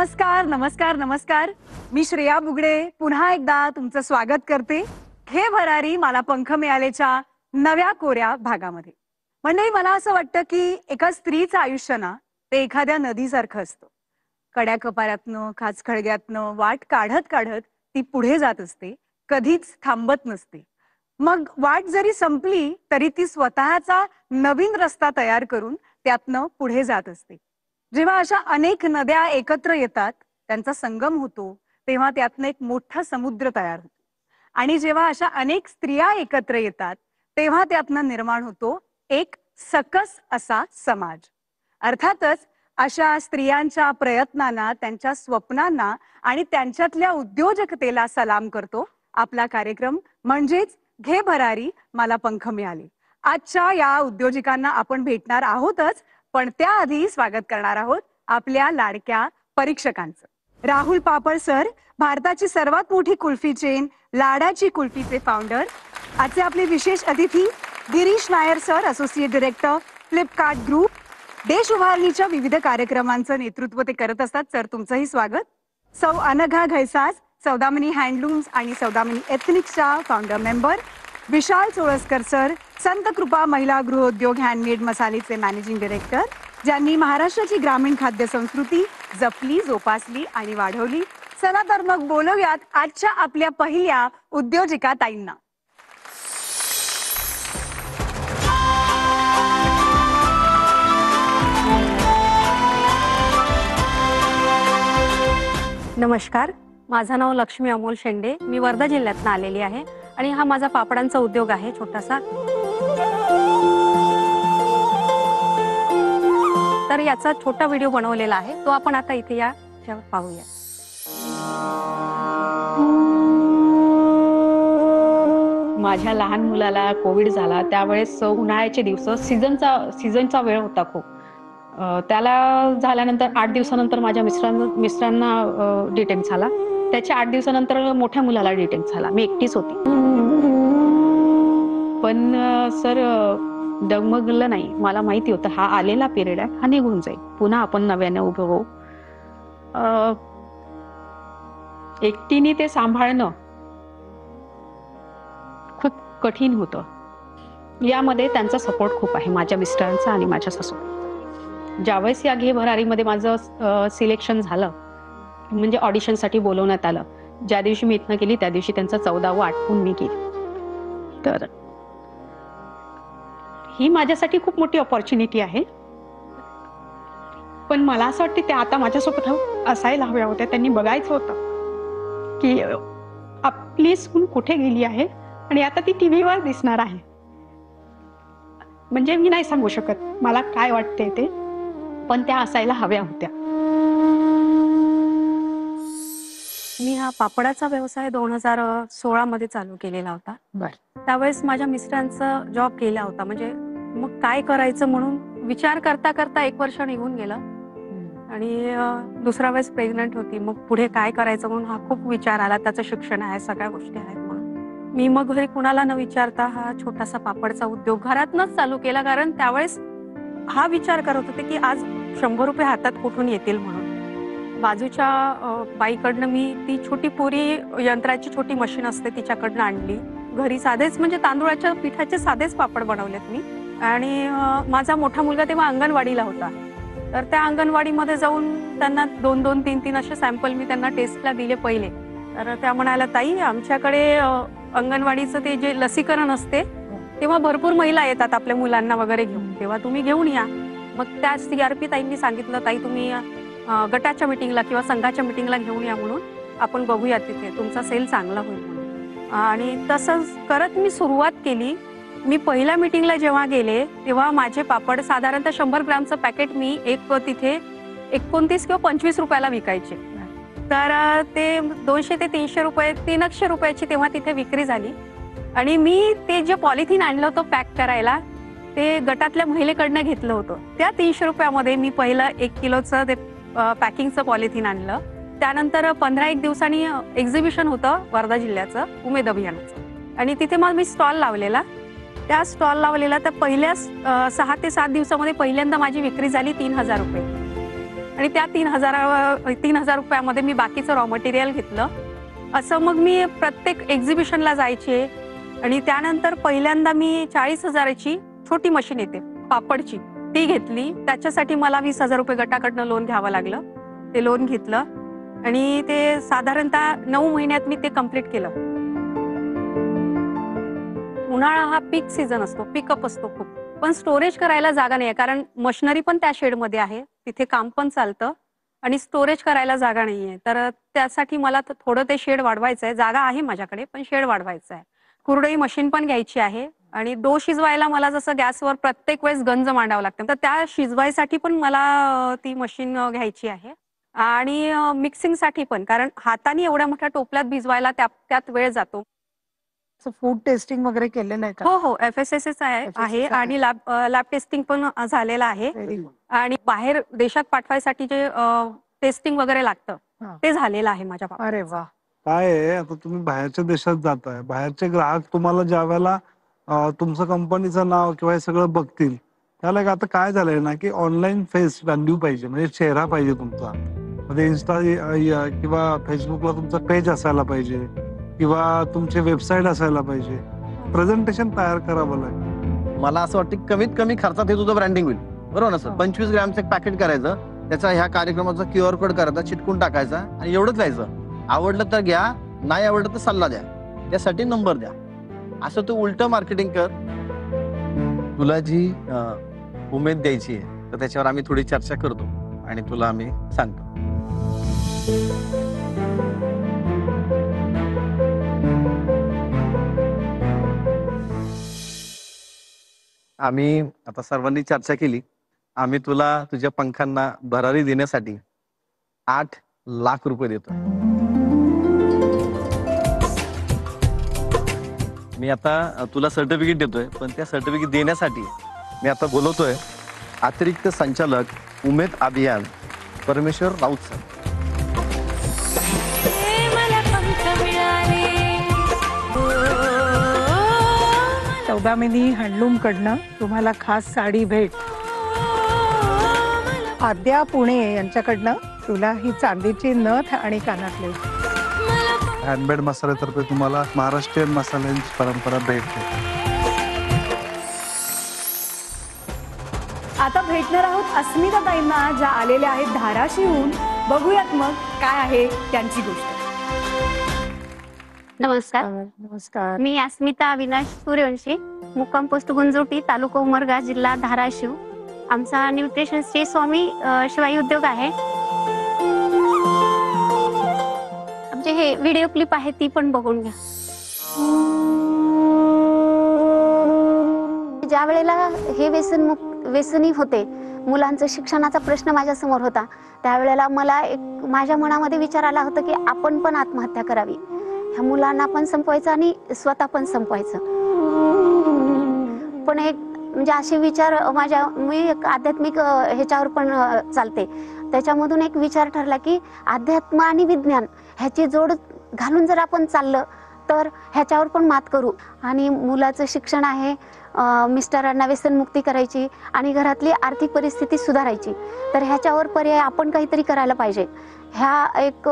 नमस्कार नमस्कार नमस्कार. मी श्रेया बुगडे पुन्हा एकदा तुमचं स्वागत करते घे भरारी मला पंख मिळालेच्या नव्या कोऱ्या भागामध्ये. मंडळी, मला असं वाटतं की एका स्त्रीचं आयुष्य ना ते एखाद्या नदीसारखं असतं. कड्या कपाऱ्यातनं खाचखळग्यातनं वाट काढत काढत ती पुढे जात असते, कधीच थांबत नसते. मग वाट जरी संपली तरी ती स्वतःचा नवीन रस्ता तयार करून त्यातनं पुढे जात असते. जेव्हा अशा अनेक नद्या एकत्र येतात, त्यांचा संगम होतो, तेव्हा त्यातनं एक मोठा समुद्र तयार होतो. आणि जेव्हा अशा अनेक स्त्रिया एकत्र येतात, तेव्हा त्यातनं निर्माण होतो एक सकस असा समाज. अर्थातच अशा स्त्रियांच्या प्रयत्नांना, त्यांच्या स्वप्नांना आणि त्यांच्यातल्या उद्योजकतेला सलाम करतो आपला कार्यक्रम म्हणजेच घे भरारी मला पंख मिळाले. आजच्या या उद्योजिकांना आपण भेटणार आहोतच, पण त्याआधी स्वागत करणार आहोत आपल्या लाडक्या परीक्षकांचं. राहुल पापड सर, भारताची सर्वात मोठी कुल्फी चेन लाडाची कुल्फीचे फाउंडर. आजचे आपले विशेष अतिथी Girish Nair sir, associate director Flipkart group. देश उभारणीच्या विविध कार्यक्रमांचं नेतृत्व ते करत असतात. सर, तुमचंही स्वागत. सौ अनघा घैसास, सौदामिनी हँडलूम्स आणि सौदामिनी एथनिक्सच्या फाउंडर मेंबर. विशाल चोळसकर सर, संत कृपा महिला गृहोद्योग हँडमेड मसालेचे मॅनेजिंग डायरेक्टर, ज्यांनी महाराष्ट्राची ग्रामीण खाद्य संस्कृती जपली, जोपासली आणि वाढवली. चला तर मग बोलूयात आजच्या आपल्या पहिल्या उद्योजिका ताईंना. नमस्कार, माझं नाव लक्ष्मी अमोल शेंडे. मी वर्धा जिल्ह्यातून आलेली आहे आणि हा माझा पापडांचा उद्योग आहे छोटासा. तर याचा छोटा व्हिडिओ बनवलेला आहे, तो आपण आता इथे या पाहूया. माझ्या लहान मुलाला कोविड झाला, त्यावेळेस उन्हाळ्याचे दिवस, सीझनचा वेळ होता खूप. त्याला झाल्यानंतर 8 दिवसानंतर माझ्या मिस्टरांना डिटेक्ट झाला. त्याच्या 8 दिवसानंतर मोठ्या मुलाला डिटेक्ट झाला. मी एकटीच होती. पण सर डगमगलं नाही. मला माहिती होतं हा आलेला पिरियड आहे, हा निघून जाईल, पुन्हा आपण नव्याने उभं होऊ. एकटीने ते सांभाळणं खूप कठीण होतं. यामध्ये त्यांचा सपोर्ट खूप आहे, माझ्या मिस्टरांचा आणि माझ्या सासू. ज्यावेळेस या घे भरारीमध्ये माझं सिलेक्शन झालं, म्हणजे ऑडिशनसाठी बोलवण्यात आलं, ज्या दिवशी मी इथनं गेली त्या दिवशी त्यांचं 14वं आटपून मी गेली. तर ही माझ्यासाठी खूप मोठी अपॉर्च्युनिटी आहे. पण मला असं वाटतं ते आता माझ्यासोबत असायला हव्या होत्या. त्यांनी बघायचं होतं की आपली सून कुठे गेली आहे आणि आता ती टीव्हीवर दिसणार आहे. म्हणजे मी नाही सांगू शकत मला काय वाटते ते, पण त्या असायला हव्या होत्या. मी हा पापडाचा व्यवसाय 2016 मध्ये चालू केलेला होता. त्यावेळेस माझ्या मिस्टरांचा जॉब केला होता. म्हणजे मग काय करायचं म्हणून विचार करता करता 1 वर्ष निघून गेलं आणि दुसरा वेळेस प्रेग्नंट होती. मग पुढे काय करायचं म्हणून हा खूप विचार आला. त्याचं शिक्षण आहे, सगळ्या गोष्टी आहेत म्हणून मी मग घरी कुणाला न विचारता हा छोटासा पापडचा उद्योग घरातनच चालू केला. कारण त्यावेळेस हा विचार करत होते की आज 100 रुपये हातात कुठून येतील म्हणून. बाजूच्या बाईकडनं मी ती छोटी पुरी यंत्राची छोटी मशीन असते तिच्याकडनं आणली. घरी साधेच म्हणजे तांदूळाच्या पिठाचे साधेच पापड बनवलेत मी. आणि माझा मोठा मुलगा तेव्हा अंगणवाडीला होता. तर त्या अंगणवाडीमध्ये जाऊन त्यांना 2-2, 3-3 असे सॅम्पल मी त्यांना टेस्टला दिले पहिले. तर त्या म्हणाल्या, ताई आमच्याकडे अंगणवाडीचं ते जे लसीकरण असते तेव्हा भरपूर महिला येतात आपल्या मुलांना वगैरे घेऊन, तेव्हा तुम्ही घेऊन या. मग त्या CRP ताईंनी सांगितलं, ताई तुम्ही गटाच्या मिटिंगला किंवा संघाच्या मिटिंगला घेऊन या म्हणून, आपण बघूया तिथे तुमचा सेल चांगला होईल म्हणून. आणि तसंच करत मी सुरुवात केली. मी पहिल्या मिटिंगला जेव्हा गेले तेव्हा माझे पापड साधारणतः 100 ग्रामचं पॅकेट मी एक तिथे 29 किंवा 25 रुपयाला विकायचे. तर ते 200 ते 300 रुपये 300 रुपयाची तेव्हा तिथे विक्री झाली. आणि मी ते जे पॉलिथिन आणलं होतं पॅक करायला ते गटातल्या महिलेकडनं घेतलं होतं. त्या 300 रुपयामध्ये मी पहिलं 1 किलोचं ते पॅकिंगचं पॉलिथिन आणलं. त्यानंतर 15-1 दिवसांनी एक्झिबिशन होतं वर्धा जिल्ह्याचं उमेद अभियानाचं आणि तिथे मग मी स्टॉल लावलेला. त्या स्टॉल लावलेला तर पहिल्या 6 ते 7 दिवसामध्ये पहिल्यांदा माझी विक्री झाली 3000 रुपये. आणि त्या 3,000 रुपयामध्ये मी बाकीचं रॉ मटेरियल घेतलं. असं मग मी प्रत्येक एक्झिबिशनला जायचे आणि त्यानंतर पहिल्यांदा मी 40,000ची छोटी मशीन येते पापडची, ती घेतली. त्याच्यासाठी मला 20,000 रुपये गटाकडनं लोन घ्यावं लागलं. ते लोन घेतलं आणि ते साधारणतः 9 महिन्यात मी ते कम्प्लीट केलं. उन्हाळा हा पीक सीझन असतो, पिकअप असतो खूप, पण स्टोरेज करायला जागा नाही, कारण मशिनरी पण त्या शेडमध्ये आहे, तिथे काम पण चालतं आणि स्टोरेज करायला जागा नाहीये. तर त्यासाठी मला थोडं ते शेड वाढवायचं आहे. जागा आहे माझ्याकडे, पण शेड वाढवायचं आहे. कुरडई मशीन पण घ्यायची आहे आणि डो शिजवायला मला जसं गॅसवर प्रत्येक वेळेस गंज मांडावं लागतं, तर त्या शिजवायसाठी पण मला ती मशीन घ्यायची आहे. आणि मिक्सिंगसाठी पण, कारण हाताने एवढ्या मोठ्या टोपल्यात भिजवायला त्यात वेळ जातो. फूड टेस्टिंग वगैरे केलेलं आहे का? हो हो, FSSS आहे आणि लॅब टेस्टिंग पण झालेलं आहे. Very good. आणि बाहेर देशात पाठवायसाठी जे टेस्टिंग वगैरे लागतं हा. ते झालेलं आहे माझ्या बाबतीत. अरे वा. काय आहे, आता तुम्ही बाहेरच्या देशात जाताय, बाहेरचे ग्राहक तुम्हाला ज्या वेळेला तुमचं कंपनीचं नाव किंवा हे सगळं बघतील, त्याला आता काय झालंय ना की ऑनलाईन फेस व्हॅल्यू पाहिजे, म्हणजे चेहरा पाहिजे तुमचा. म्हणजे इन्स्टा किंवा फेसबुकला तुमचा पेज असायला पाहिजे किंवा तुमची वेबसाईट असायला पाहिजे, प्रेझेंटेशन तयार करावं लागेल. मला असं वाटतं की कमीत कमी खर्चात हे तुझं ब्रँडिंग होईल, बरोबर ना सर? 25 ग्रॅमचं एक पॅकेट करायचं, त्याचा ह्या कार्यक्रमाचा QR कोड करायचा, चिटकून टाकायचा आणि एवढंच लिहायचं. आवडलं तर घ्या, नाही आवडलं तर सल्ला द्या, त्यासाठी नंबर द्या. असं तू उलट मार्केटिंग कर. तुला जी उमेद द्यायची आहे तर त्याच्यावर आम्ही थोडी चर्चा करतो आणि तुला आम्ही सांगतो. आम्ही आता सर्वांनी चर्चा केली. आम्ही तुला तुझ्या पंखांना भरारी देण्यासाठी 8 लाख रुपये देतो. मी आता तुला सर्टिफिकेट देतोय, पण त्या सर्टिफिकेट देण्यासाठी मी आता बोलवतोय अतिरिक्त संचालक उमेद अभियान परमेश्वर राऊत सर. 14 हँडलूम कडनं तुम्हाला खास साडी भेट. आद्या पुणे यांच्याकडनं तुला ही चांदीची नथ आणि कानातले. हँडमेड मसाल्यातर्फे तुम्हाला महाराष्ट्रीयन मसाल्यांची परंपरा भेटते. आता भेटणार आहोत अस्मिता ताईंना, ज्या आलेल्या आहेत धाराशिवहून. बघूयात मग काय आहे त्यांची गोष्ट. नमस्कार, नमस्कार. मी अस्मिता अविनाश सूर्यवंशी, मुक्काम पोस्ट गुंजोटी, तालुका उमरगा, जिल्हा धाराशिव. आमचा न्यूट्रिशन श्री स्वामी शिवाई उद्योग आहे. आमचे हे व्हिडिओ क्लिप आहे, ती पण बघून घ्या. ज्या वेळेला हे व्यसनी होते, मुलांचं शिक्षणाचा प्रश्न माझ्या समोर होता, त्यावेळेला मला एक माझ्या मनामध्ये विचार आला होता की आपण पण आत्महत्या करावी, ह्या मुलांना पण संपवायचं आणि स्वतः पण संपवायचं. पण एक म्हणजे असे विचार मी एक आध्यात्मिक ह्याच्यावर पण चालते, त्याच्यामधून एक विचार ठरला की अध्यात्म आणि विज्ञान ह्याची जोड घालून जर आपण चाललं तर ह्याच्यावर पण मात करू. आणि मुलाचं शिक्षण आहे, मिस्टरांना व्यसनमुक्ती करायची आणि घरातली आर्थिक परिस्थिती सुधारायची, तर ह्याच्यावर पर्याय आपण काहीतरी करायला पाहिजे. ह्या एक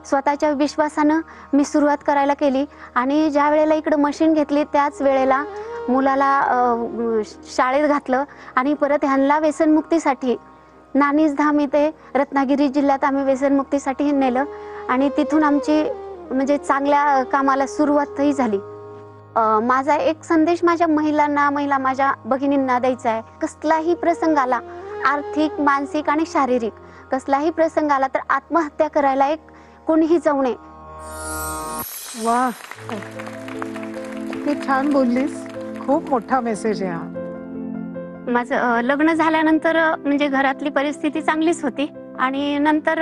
स्वतःच्या विश्वासानं मी सुरुवात करायला केली. आणि ज्या वेळेला इकडं मशीन घेतली त्याच वेळेला मुलाला शाळेत घातलं आणि परत ह्यांना व्यसनमुक्तीसाठी नानीजधाम इथे रत्नागिरी जिल्ह्यात आम्ही व्यसनमुक्तीसाठी नेलं आणि तिथून आमची म्हणजे चांगल्या कामाला सुरुवातही झाली. माझा एक संदेश माझ्या माझ्या भगिनींना द्यायचा आहे. कसलाही प्रसंग आला, आर्थिक, मानसिक आणि शारीरिक कसलाही प्रसंग आला तर आत्महत्या करायला एक कोणीही जाऊ नये. वा, किती छान बोललीस. खूप मोठा मेसेज आहे हा. माझं लग्न झाल्यानंतर म्हणजे घरातली परिस्थिती चांगलीच होती आणि नंतर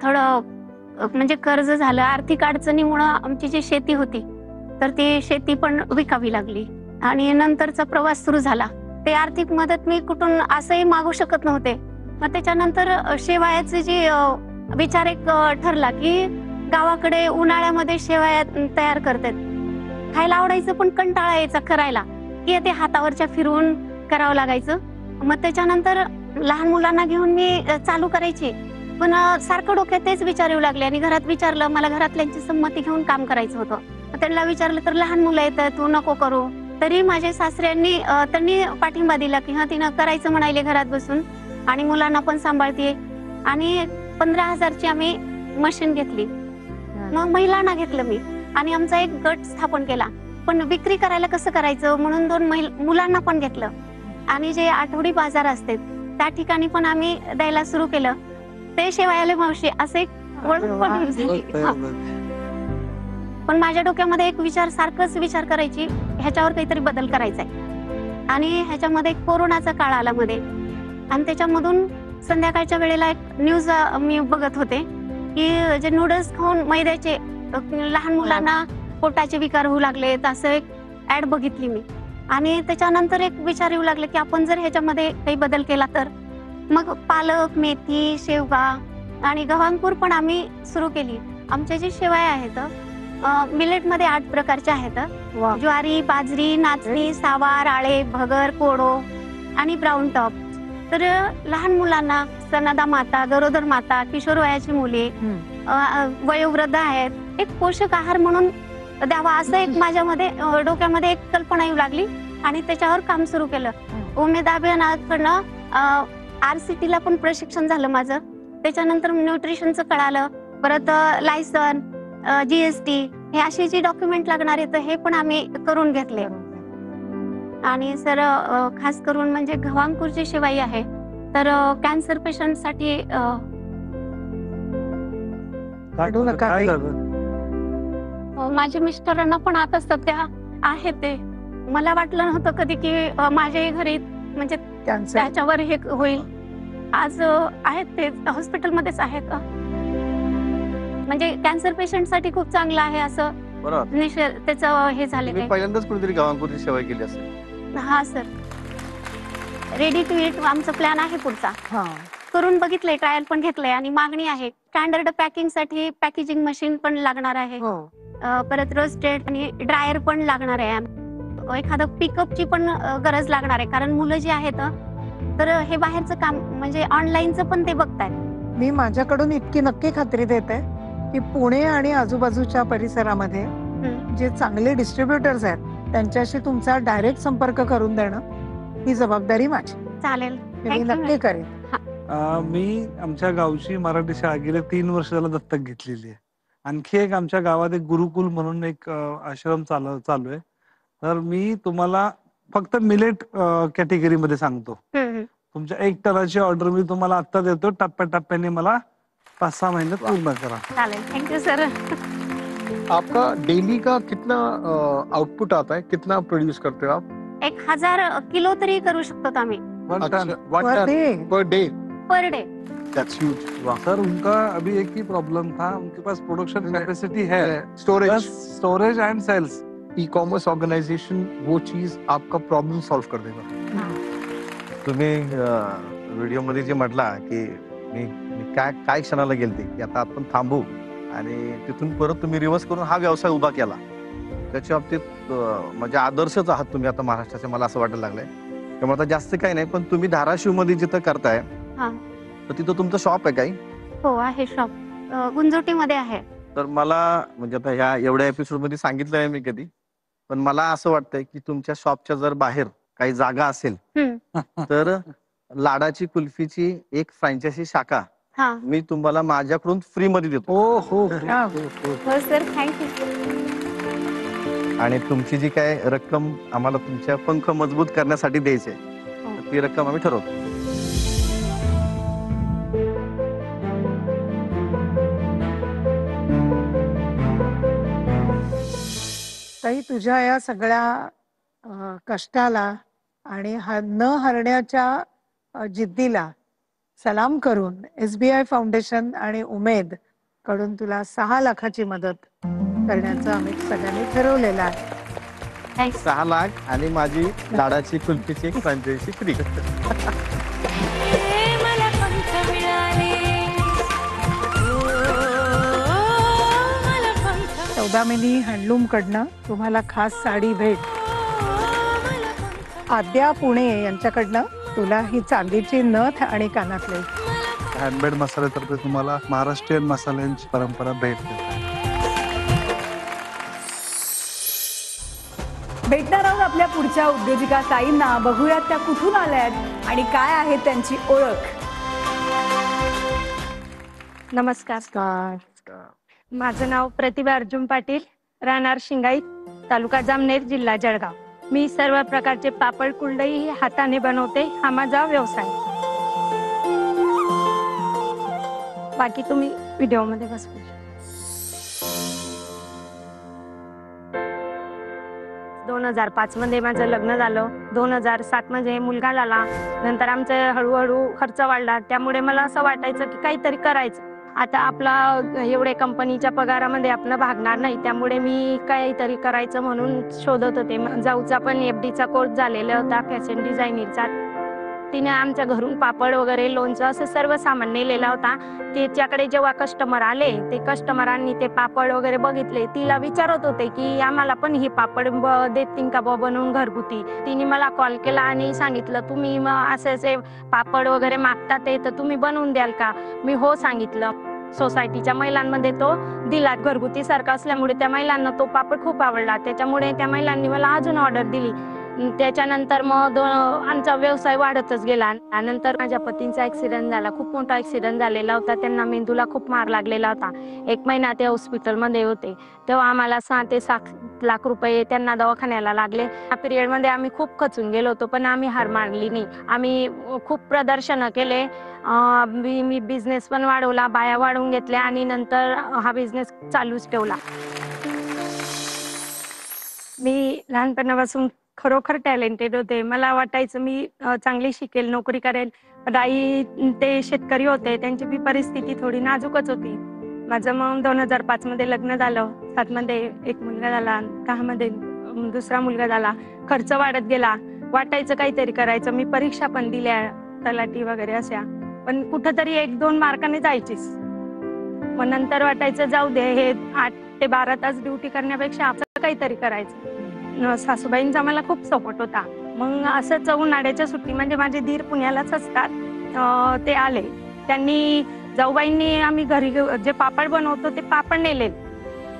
थोडं म्हणजे कर्ज झालं. आर्थिक अडचणीमुळं आमची जी शेती होती तर ती शेती पण विकावी लागली आणि नंतरचा प्रवास सुरू झाला. ते आर्थिक मदत मी कुठून असंही मागू शकत नव्हते. मग त्याच्यानंतर शेवयाचे जे विचार एक ठरला की गावाकडे उन्हाळ्यामध्ये शेवया तयार करतात, खायला आवडायचं पण कंटाळा यायचा करायला, की ते हातावरच्या फिरवून करावं लागायचं. मग त्याच्यानंतर लहान मुलांना घेऊन मी चालू करायची, पण सारखं डोक्यात तेच विचार येऊ लागले आणि घरात विचारलं, मला घरातल्यांची संमती घेऊन काम करायचं होतं. त्यांना विचारलं तर लहान मुलं येतात, तू नको करू. तरी माझे सासऱ्यांनी त्यांनी पाठिंबा दिला की हा तिनं करायचं म्हणाले घरात बसून आणि मुलांना पण सांभाळते. आणि 15,000ची आम्ही मशीन घेतली. मग महिलांना घेतलं मी आणि आमचा एक गट स्थापन केला. पण विक्री करायला कसं करायचं म्हणून 2 मुलांना पण घेतलं. आणि जे आठवडी बाजार असते त्या ठिकाणी पण आम्ही द्यायला सुरू केलं. ते शेवायले मावशी असे एक ओळख पण झाली. पण माझ्या डोक्यामध्ये एक विचार, सारखंच विचार करायची, ह्याच्यावर काहीतरी बदल करायचा आहे. आणि ह्याच्यामध्ये कोरोनाचा काळ आला मध्ये आणि त्याच्यामधून संध्याकाळच्या वेळेला एक न्यूज मी बघत होते की जे नूडल्स खाऊन मैद्याचे लहान मुलांना पोटाचे विकार होऊ लागले, असं एक ऍड बघितली मी. आणि त्याच्यानंतर एक विचार येऊ लागले की आपण जर ह्याच्यामध्ये काही बदल केला तर मग पालक, मेथी, शेवगा आणि गव्हांकूर पण आम्ही सुरू केली. आमच्या जे शेवया आहेत मिलेटमध्ये 8 प्रकारच्या आहेत. ज्वारी, बाजरी, नाचणी, सावा, राळे, भगर, कोडो आणि ब्राऊन टॉप. तर लहान मुलांना, स्तनदा माता, गरोदर माता, किशोर वयाची मुले, वयोवृद्ध आहेत, एक पोषक आहार म्हणून द्यावा असं एक माझ्यामध्ये डोक्यामध्ये एक कल्पना येऊ लागली आणि त्याच्यावर काम सुरू केलं. उमेद अभियानाकडनं RCT ला पण प्रशिक्षण झालं माझं. त्याच्यानंतर न्यूट्रिशनचं कळालं. परत लायसन, GST हे असे जे डॉक्युमेंट लागणार आहेत हे पण आम्ही करून घेतले. आणि सर खास करून म्हणजे गव्हांकूरची शेवाई आहे तर कॅन्सर पेशंट साठी काय झालं? माझ्या मिस्टरांना पण आता सध्या आहे ते. मला वाटलं नव्हतं कधी की माझ्याही घरी म्हणजे त्याच्यावर हे होईल. आज आहेत ते हॉस्पिटलमध्येच आहेत. म्हणजे कॅन्सर पेशंट साठी खूप चांगलं आहे असं त्याचं हे झालेलं आहे. पहिल्यांदाच कोणीतरी गव्हांकूरची सेवा केली असेल. हा सर, रेडी टू ईट आमचा प्लॅन आहे पुढचा. करून बघितलंय, ट्रायल पण घेतलंय आणि मागणी आहे. स्टँडर्ड पॅकिंग साठी पॅकेजिंग मशीन पण लागणार आहे. परत रोस्टेड आणि ड्रायर पण लागणार आहे. एखादं पिकअपची पण गरज लागणार आहे कारण मुलं जी आहेत तर हे बाहेरचं काम म्हणजे ऑनलाईनचं पण ते बघतायत. मी माझ्याकडून इतकी नक्की खात्री देते की पुणे आणि आजूबाजूच्या परिसरामध्ये जे चांगले डिस्ट्रीब्युटर्स आहेत त्यांच्याशी तुमचा डायरेक्ट संपर्क करून देणं ही जबाबदारी माझी. चालेल, मी नक्की करेन. मी आमच्या गावची मराठी शाळा गेले 3 वर्ष झालं दत्तक घेतलेली आहे. आणखी एक आमच्या गावात एक गुरुकुल म्हणून एक आश्रम चालू आहे. तर मी तुम्हाला फक्त मिलेट कॅटेगरीमध्ये सांगतो. तुमच्या 1 टनाची ऑर्डर मी तुम्हाला आता देतो. टप्प्याटप्प्याने मला 5-6 महिन्यात पूर्ण करा. चालेल, थँक्यू सर. आपका डेली का कितना आउटपुट आता है, कितना प्रोड्यूस करते हो आप? 1000 किलो तरी करू शकतो आम्ही per day? Per day. That's huge. Sir उनका अभी एक ही प्रॉब्लम था, उनके पास प्रोडक्शन कैपेसिटी है, storage and sales. E-commerce organisation वो चीज आपका प्रॉब्लम सॉल्व कर देगा. तुम्ही व्हिडिओ मध्ये जे म्हटला की मी काय क्षणाला गेलते की आता आपण थांबू आणि तिथून परत तुम्ही रिव्हर्स करून हा व्यवसाय उभा केला, त्याच्या बाबतीत म्हणजे आदर्शच आहात तुम्ही आता महाराष्ट्राचे, मला असं वाटायला लागलंय. त्यामुळे आता जास्त काही नाही, पण तुम्ही धाराशिव मध्ये जिथं करताय तर तिथं तुमचं शॉप आहे काही? हो आहे, शॉप गुंजोटी मध्ये आहे. तर मला म्हणजे आता ह्या एवढ्या एपिसोड मध्ये सांगितलं आहे मी कधी, पण मला असं वाटतंय की तुमच्या शॉपच्या जर बाहेर काही जागा असेल तर लाडाची कुल्फीची एक फ्रँचायझी शाखा मी तुम्हाला माझ्याकडून फ्री मध्ये देतो. हो सर, थँक्यू. आणि तुमची जी काय रक्कम आम्हाला तुमच्या पंख मजबूत करण्यासाठी द्यायची आहे ती रक्कम आम्ही ठरवतो. ताई, तुझ्या या सगळ्या कष्टाला आणि न हरण्याच्या जिद्दीला सलाम करून SBI फाउंडेशन आणि उमेद कडून तुला 6 लाखाची मदत करण्याचं आम्ही सगळ्यांनी ठरवलेलं आहे. 6 लाख आणि माझी लाडाची कुल्फीची एक फ्रँचायझी फ्री. सौदामिनी हँडलूम कडनं तुम्हाला खास साडी भेट. आद्या पुणे यांच्याकडनं तुला ही चांदीची नथ आणि कानातले. हँडमेड मसाल्यातर्फे तुम्हाला महाराष्ट्रीयन मसाल्यांची परंपरा भेट देते. भेटणार आहोत आपल्या पुढच्या उद्योजिका ताईंना. बघूयात त्या कुठून आल्यात आणि काय आहे त्यांची ओळख. नमस्कार. माझं नाव प्रतिभा अर्जुन पाटील, राहणार शिंगाई, तालुका जामनेर, जिल्हा जळगाव. मी सर्व प्रकारचे पापड कुंडई हाताने बनवते. हा माझा व्यवसाय. बाकी तुम्ही व्हिडिओमध्ये बसू. 2005 मध्ये माझं लग्न झालं. 2007 मध्ये मुलगा झाला. नंतर आमचं हळूहळू खर्च वाढला. त्यामुळे मला असं वाटायचं की काहीतरी करायचं. आता आपला एवढे कंपनीच्या पगारामध्ये आपलं भागणार नाही. त्यामुळे मी काहीतरी करायचं म्हणून शोधत होते. जाऊचा पण FD चा कोर्स झालेला होता, फॅशन डिझायनिंगचा. तिने आमच्या घरून पापड वगैरे, लोणचं असं सर्व सामान नेलेला होता. त्याच्याकडे जेव्हा कस्टमर आले, ते कस्टमरांनी ते पापड वगैरे बघितले. तिला विचारत होते की आम्हाला पण ही पापड देतील का बनवून घरगुती. तिने मला कॉल केला आणि सांगितलं, तुम्ही असे असे पापड वगैरे मागतात ते, तर तुम्ही बनवून द्याल का. मी हो सांगितलं. सोसायटीच्या महिलांमध्ये तो दिला. घरगुती सारखा असल्यामुळे त्या महिलांना तो पापड खूप आवडला. त्याच्यामुळे त्या महिलांनी मला अजून ऑर्डर दिली. त्याच्यानंतर मग आमचा व्यवसाय वाढतच गेला. त्यानंतर माझ्या पतींचा ऍक्सिडेंट झाला. खूप मोठा ऍक्सिडेंट झालेला होता. त्यांना मेंदूला खूप मार लागलेला होता. 1 महिना ते हॉस्पिटलमध्ये होते. तेव्हा आम्हाला 6 ते 7 लाख रुपये त्यांना दवाखान्याला लागले. या पिरियडमध्ये आम्ही खूप खचून गेलो होतो, पण आम्ही हार मानली नाही. आम्ही खूप प्रदर्शनं केले. मी बिझनेस पण वाढवला, बाया वाढवून घेतल्या आणि नंतर हा बिझनेस चालूच ठेवला. मी लहानपणापासून खरोखर टॅलेंटेड होते. मला वाटायचं मी चांगली शिकेल, नोकरी करेल. पण आई ते शेतकरी होते, त्यांची बी परिस्थिती थोडी नाजूकच होती. माझं मग 2005 मध्ये लग्न झालं. 7 मध्ये एक मुलगा झाला. 10 मध्ये दुसरा मुलगा झाला. खर्च वाढत गेला. वाटायचं काहीतरी करायचं. मी परीक्षा पण दिल्या, तलाठी वगैरे अशा, पण कुठंतरी 1-2 मार्काने जायचीच. मग नंतर वाटायचं जाऊ दे, हे 8 ते 12 तास ड्युटी करण्यापेक्षा आपण काहीतरी करायचं. सासूबाईंचा मला खूप सपोर्ट होता. मग असंच उन्हाळ्याच्या सुट्टी म्हणजे माझे दीर पुण्यालाच असतात, ते आले. त्यांनी जाऊबाईंनी आम्ही घरी जे पापड बनवतो ते पापड नेले.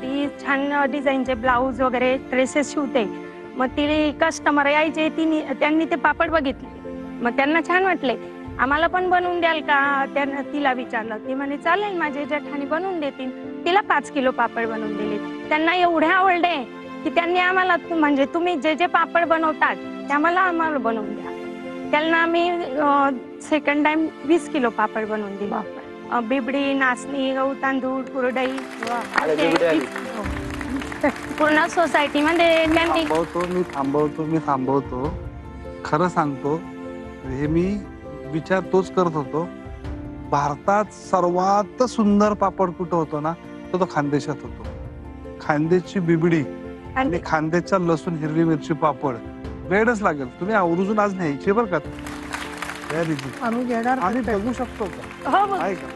ती छान डिझाईनचे ब्लाऊज वगैरे ड्रेसेस शिवते. मग ती कस्टमर यायचे, त्यांनी ते पापड बघितले. मग त्यांना छान वाटले. आम्हाला पण बनवून द्याल का, त्यांना तिला विचारलं. ती म्हणे चालेल, माझे जेठाणी बनवून देतील. तिला 5 किलो पापड बनवून दिले. त्यांना एवढे आवडले की त्यांनी आम्हाला, म्हणजे तुम्ही जे जे पापड बनवतात ते आम्हाला बनवून द्या. त्यांना आम्ही सेकंड टाइम 20 किलो पापड बनवून दिले. बिबडी, नाचणी, गहू तांदूळ, कुरडई, पूर्ण सोसायटीमध्ये त्यांनी. मी थांबवतो. खरं सांगतो, हे मी विचार तोच करत होतो. भारतात सर्वात सुंदर पापड कुठं होतो ना, तो खानदेशात होतो. खानदेशची बिबडी आणि खानदेशचा लसूण हिरवी मिरची पापड वेळच लागेल. तुम्ही आवर्जून आज न्यायचे बरं का. आम्ही घेणार. आम्ही बघू शकतो का? हो, आहे का?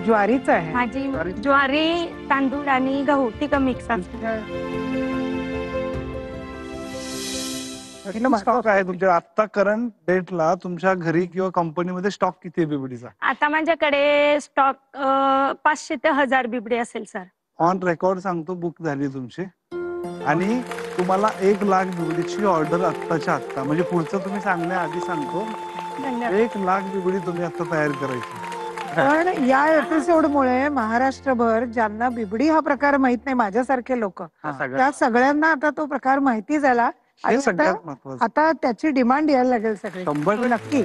ज्वारीचं आहे. माझी ज्वारी, तांदूळ आणि गहू तिघं मिक्स असतं. स्टॉक आहे तुमच्या आता करंट डेटला तुमच्या घरी किंवा कंपनीमध्ये स्टॉक किती आहे बिबडीचा? आता माझ्याकडे स्टॉक 500 ते 1000 बिबडी असेल सर. ऑन रेकॉर्ड सांगतो, बुक झाली तुमची. आणि तुम्हाला 1 लाख बिबडीची ऑर्डर आत्ताच्या आत्ता, म्हणजे पुढचं तुम्ही सांगण्याआधी सांगतो, 1 लाख बिबडी तुम्ही आता तयार करायची. पण या एपिसोडमुळे महाराष्ट्रभर ज्यांना बिबडी हा प्रकार माहित नाही, माझ्यासारखे लोक, त्या सगळ्यांना आता तो प्रकार माहिती झाला. हे सगळ्यात महत्वाचं. आता त्याची डिमांड यायला लागेल सगळी. 100% नक्की.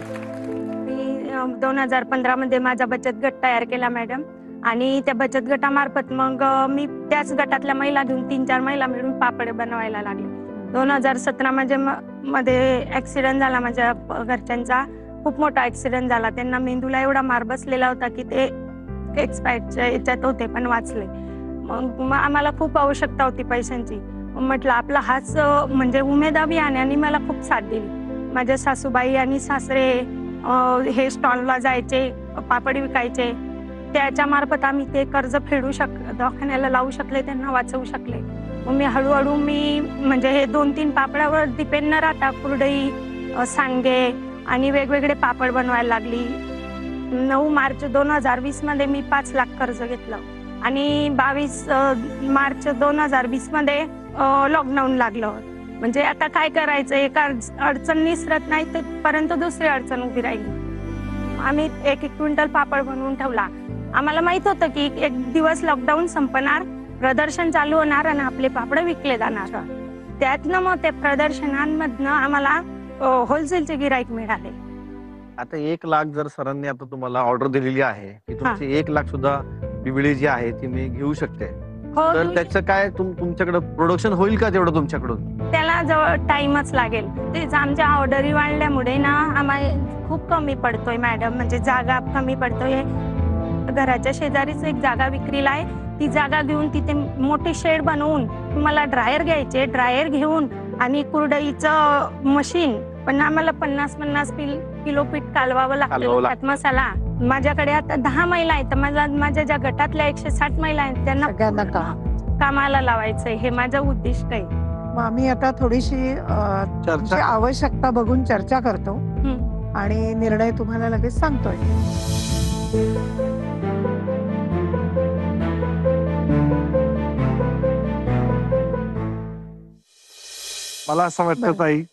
मी 2015 मध्ये माझा बचत गट तयार केला मॅडम. आणि त्या बचत गटामार्फत मग मी त्याच गटातल्या महिला घेऊन 3-4 महिला मिळून पापड बनवायला लागले. 2017 मध्ये ऍक्सिडेंट झाला माझ्या घरच्यांचा. खूप मोठा ऍक्सिडेंट झाला. त्यांना मेंदूला एवढा मार बसलेला होता की ते एक्सपायरच्या याच्यात होते, पण वाचले. मग आम्हाला खूप आवश्यकता होती पैशांची. म्हटलं आपला हाच म्हणजे उमेद अभियानाने मला खूप साथ दिली. माझ्या सासूबाई आणि सासरे हे स्टॉलला जायचे, पापड विकायचे. त्याच्या मार्फत आम्ही ते कर्ज फेडू दवाखान्याला लावू शकले, त्यांना वाचवू शकले. मग मी हळूहळू म्हणजे हे 2-3 पापडावर डिपेंड न राहता कुरडई, सांडगे आणि वेगवेगळे पापड बनवायला लागली. 9 मार्च 2020 मध्ये मी 5 लाख कर्ज घेतलं आणि 22 मार्च 2020 मध्ये लॉकडाऊन लागलं. म्हणजे आता काय करायचं, एका अडचण निसरत नाही तर परंतु दुसरी अडचण उभी राहिली. आम्ही 1-1 क्विंटल पापड बनवून ठेवला. आम्हाला माहित होतं की एक दिवस लॉकडाऊन संपणार, प्रदर्शन चालू होणार आणि आपले पापड विकले जाणार. त्यातनं मग ते प्रदर्शनांमधनं आम्हाला होलसेलचे गिराईक मिळाले. आता 1 लाख जर सरांनी आता तुम्हाला ऑर्डर दिलेली आहे की तुमची 1 लाख सुद्धा बिबळी जी आहे ती मी घेऊ शकते, हो, तर त्याचं काय तुमच्याकडे प्रोडक्शन होईल का तेवढं तुमच्याकडून? त्याला जवळ टाइमच लागेल. तेच आमच्या ऑर्डरी वाढल्यामुळे ना आम्हाला खूप कमी पडतोय मॅडम, म्हणजे जागा कमी पडतोय. घराच्या शेजारीच एक जागा विक्रीला आहे. ती जागा घेऊन तिथे मोठे शेड बनवून मला ड्रायर घ्यायचे, ड्रायर घेऊन आणि कुरडईचं मशीन, पण आम्हाला 50-50 किलो पीठ कालवावं लागतं. त्यात मसाला. माझ्याकडे आता 10 महिला आहेत. माझ्या ज्या गटातल्या 160 महिला आहेत त्यांना सगळ्यांना कामाला लावायचंय, हे माझं उद्दिष्ट आहे. मग आम्ही आता थोडीशी तुमची आवश्यकता बघून चर्चा करतो आणि निर्णय तुम्हाला लगेच सांगतोय. मला असं वाटतं बरं. ताई,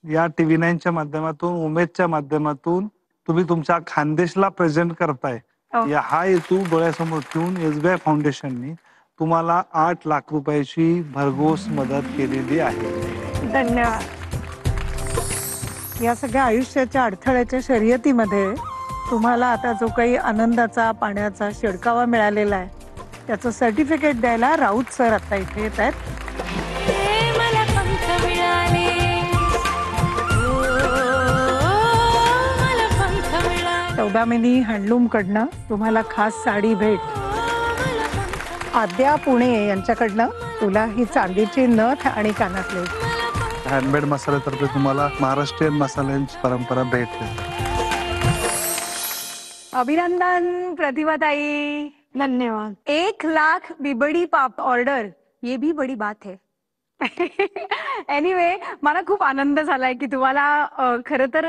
या TV9च्या माध्यमातून, उमेदच्या माध्यमातून तुम्ही तुमच्या खानदेशला प्रेझेंट करताय. हो. हा हेतू डोळ्यासमोर ठेवून SBI फाउंडेशननी तुम्हाला 8 लाख रुपयाची भरघोस मदत केलेली आहे. धन्यवाद. या सगळ्या आयुष्याच्या अडथळ्याच्या शर्यतीमध्ये तुम्हाला आता जो काही आनंदाचा पाण्याचा शिडकावा मिळालेला आहे त्याचं सर्टिफिकेट द्यायला राऊत सर आता इथे येत आहेत. 14 हँडलूम कडनं तुम्हाला खास साडी भेट. आद्या पुणे यांच्याकडनं तुला ही चांदीची नथ आणि कानातले. हँडमेड मसाल्यातर्फे तुम्हाला महाराष्ट्रीयन मसाल्यांची परंपरा भेटते. अभिनंदन प्रतिभाताई. धन्यवाद. 1 लाख बिबडी पाप ऑर्डर, ये भी बड़ी बात है. एनिवे, मला खूप आनंद झालाय की तुम्हाला खरं तर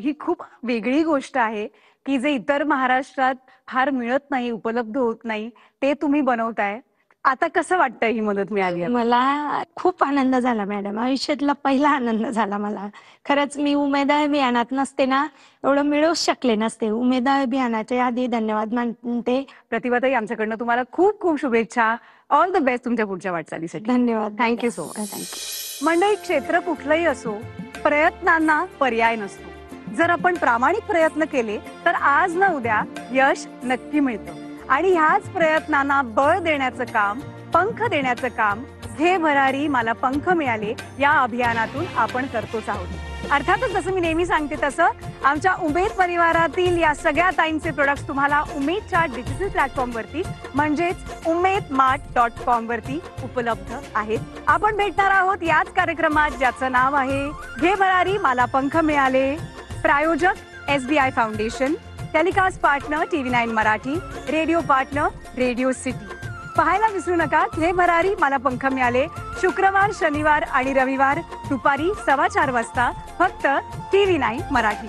ही खूप वेगळी गोष्ट आहे की जे इतर महाराष्ट्रात फार मिळत नाही, उपलब्ध होत नाही, ते तुम्ही बनवताय. आता कसं वाटतं ही मदत मिळाली? मला खूप आनंद झाला मॅडम. आयुष्यातला पहिला आनंद झाला मला. खरंच मी उमेद अभियानात नसते ना एवढं मिळवूच शकले नसते. उमेद अभियानाचे आधी धन्यवाद मानते. प्रतिभाताई, आमच्याकडनं तुम्हाला खूप खूप शुभेच्छा. ऑल द बेस्ट तुमच्या पुढच्या वाटचालीसाठी. धन्यवाद. Thank you so much. थँक्यू. मंडळी, क्षेत्र कुठलंही असो, प्रयत्नांना पर्याय नसतो. जर आपण प्रामाणिक प्रयत्न केले तर आज ना उद्या यश नक्की मिळतं. आणि ह्याच प्रयत्नांना बळ देण्याचं काम, पंख देण्याचं काम घे भरारी मला पंख मिळाले या अभियानातून आपण करतोच आहोत. अर्थातच जसं मी नेहमी सांगते तसं आमच्या उमेद परिवारातील या सगळ्या ताईंचे प्रोडक्ट्स तुम्हाला उमेदच्या डिजिटल प्लॅटफॉर्मवरती म्हणजेच umedmart.com वरती उपलब्ध आहेत. आपण भेटणार आहोत याच कार्यक्रमात ज्याचं नाव आहे घे भरारी मला पंख मिळाले. प्रायोजक SBI foundation, telecast partner TV9 Marathi, radio partner radio city. पाहायला विसरू नका घे भरारी मला पंख मिळाले शुक्रवार, शनिवार आणि रविवार दुपारी 4:15 वाजता फक्त TV9 मराठी.